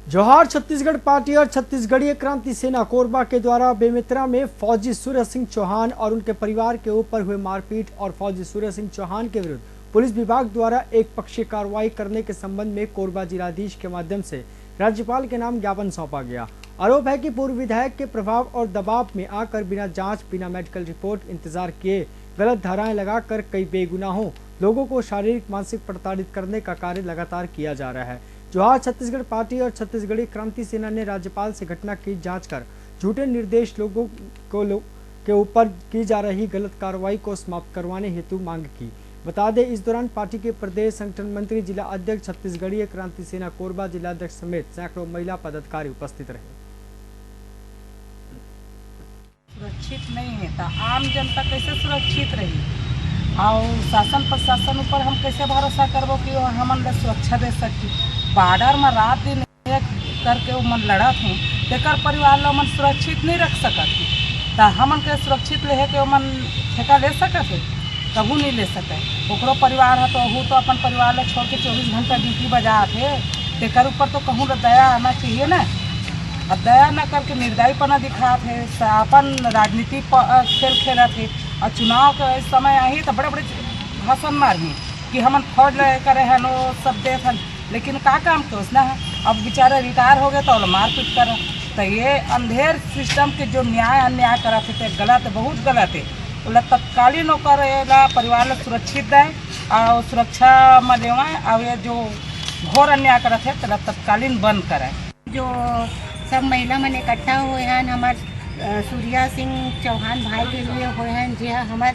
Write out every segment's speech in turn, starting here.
जोहार छत्तीसगढ़ पार्टी और छत्तीसगढ़ीय क्रांति सेना कोरबा के द्वारा बेमेतरा में फौजी सूर्य सिंह चौहान और उनके परिवार के ऊपर हुए मारपीट और फौजी सूर्य सिंह चौहान के विरुद्ध पुलिस विभाग द्वारा एक पक्षीय कार्रवाई करने के संबंध में कोरबा जिलाधीश के माध्यम से राज्यपाल के नाम ज्ञापन सौंपा गया। आरोप है कि पूर्व विधायक के प्रभाव और दबाव में आकर बिना जांच, बिना मेडिकल रिपोर्ट इंतजार किए गलत धाराएं लगाकर कई बेगुनाहों लोगों को शारीरिक मानसिक प्रताड़ित करने का कार्य लगातार किया जा रहा है। जोहार छत्तीसगढ़ पार्टी और छत्तीसगढ़ी क्रांति सेना ने राज्यपाल से घटना की जांच कर झूठे निर्देश लोगों के ऊपर की जा रही गलत कार्रवाई को समाप्त करवाने हेतु मांग की। बता दें, इस दौरान पार्टी के प्रदेश संगठन मंत्री, जिला अध्यक्ष, छत्तीसगढ़ीय क्रांति सेना कोरबा जिलाध्यक्ष समेत सैकड़ों महिला पदाधिकारी उपस्थित रहे। सुरक्षित नहीं है तो आम जनता कैसे सुरक्षित रही और शासन प्रशासन ऊपर हम कैसे भरोसा करबो कि वो हमन ला सुरक्षा दे सकी। बॉर्डर में रात दिन एक करके वो मन लड़त हैं, तेकर परिवार ला मन सुरक्षित नहीं रख सकत है तो हमन के सुरक्षित रहे के मन ठेका ले सकत है, कबू नहीं ले सके। ओकरो परिवार है तो वो तो अपन परिवार ला छोड़ के 24 घंटा ड्यूटी बजात है, तेकर ऊपर तो कहूँ दया आना चाहिए ना। और दया न करके निर्दयीपना दिखात है, अपन राजनीति खेल खेलत है और चुनाव के समय आई तो बड़े बड़े भाषण मारी कि हमन फौज करे हैं नो सब देख हैं, लेकिन का काम के उसना है। अब बेचारे रिटायर हो गए तो मारपीट कर। तो ये अंधेर सिस्टम के जो न्याय अन्याय करते थे गलत है, बहुत गलत है। तो तत्कालीन करेगा परिवार ला सुरक्षित दे और सुरक्षा में लेवाएँ और ये जो घोर अन्याय करते थे तत्कालीन बंद कराए। जो सब महिला मन इकट्ठा हुए हैं हमार सूर्या सिंह चौहान भाई के लिए हुए हैं, जी हाँ हमार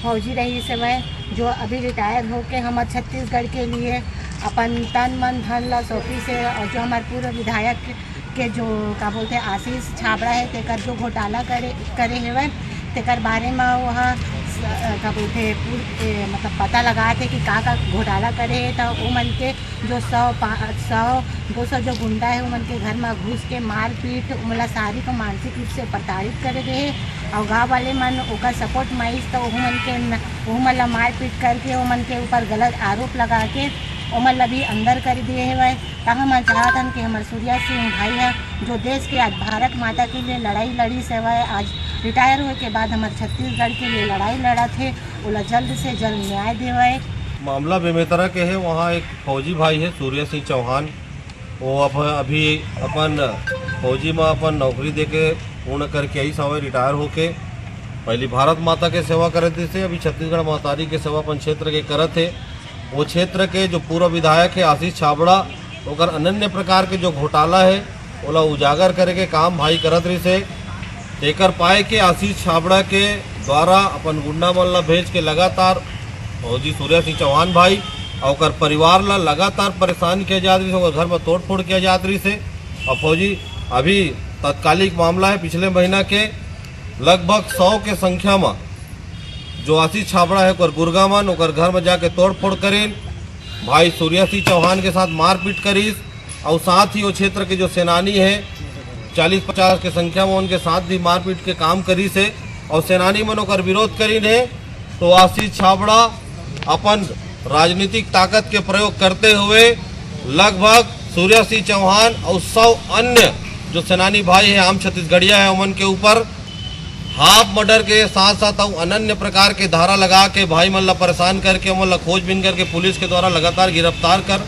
फौजी रही समय जो अभी रिटायर होके हमार छत्तीसगढ़ के लिए अपन तन मन धन ला सौंपी से। और जो हमारे पूर्व विधायक के जो का बोलते आशीष छाबड़ा है तेकर जो घोटाला करे हेवन तेकर बारे में वह का बोलते मतलब पता लगा थे कि का घोटाला करे है। तो वो मन के जो 100-200 जो गुंडा है वो मन के घर में घुस के मारपीट मतलब शारीरिक और मानसिक रूप से प्रताड़ित करे गए और गाँव वाले मन ओका सपोर्ट माइस तो वो मन ला मारपीट करके वो मन के ऊपर गलत आरोप लगा के वो मन ला भी अंदर कर दिए हुए। तब हम चाहत हन कि हमारे सूर्या सिंह भाई है जो देश के आज भारत माता के लिए लड़ाई लड़ी सेवाएं आज रिटायर होने के बाद हमारे छत्तीसगढ़ के लिए लड़ाई लड़ा थे, वो जल्द से जल्द न्याय दिवाए। मामला बेमेतरा के है, वहाँ एक फौजी भाई है सूर्य सिंह चौहान, वो अभी अपन फौजी में अपन नौकरी देके पूर्ण करके आई समय रिटायर होके पहली भारत माता के सेवा करते थे, अभी छत्तीसगढ़ महतारी के सेवा अपन क्षेत्र के करत है। वो क्षेत्र के जो पूर्व विधायक है आशीष छाबड़ा ओकर अनन्य प्रकार के जो घोटाला है ओला उजागर करे के काम भाई करत रही से। तेकर पाए के आशीष छाबड़ा के द्वारा अपन गुंडा मन ला भेज के लगातार फौजी सूर्य सिंह चौहान भाई और परिवार ला लगातार परेशान किया जात रही से, घर में तोड़ फोड़ किया जात रही से। और फौजी अभी तत्कालिक मामला है, पिछले महीना के लगभग 100 के संख्या में जो आशीष छाबड़ा है ओकर गुर्गा मन ओकर घर में जाके तोड़ फोड़ करीन, भाई सूर्य सिंह चौहान के साथ मारपीट करीस और साथ ही वो क्षेत्र के जो सेनानी है 40-50 के संख्या में उनके साथ भी मारपीट के काम करी से और सेनानी मन ओकर विरोध करीन है। तो आशीष छाबड़ा अपन राजनीतिक ताकत के प्रयोग करते हुए लगभग सूर्य सिंह चौहान और 100 अन्य जो सेनानी भाई है आम छत्तीसगढ़िया है उनके ऊपर हाफ मर्डर के साथ साथ अनन्य प्रकार के धारा लगा के भाई मन ला परेशान करके उन ला खोजबीन करके पुलिस के द्वारा लगातार गिरफ्तार कर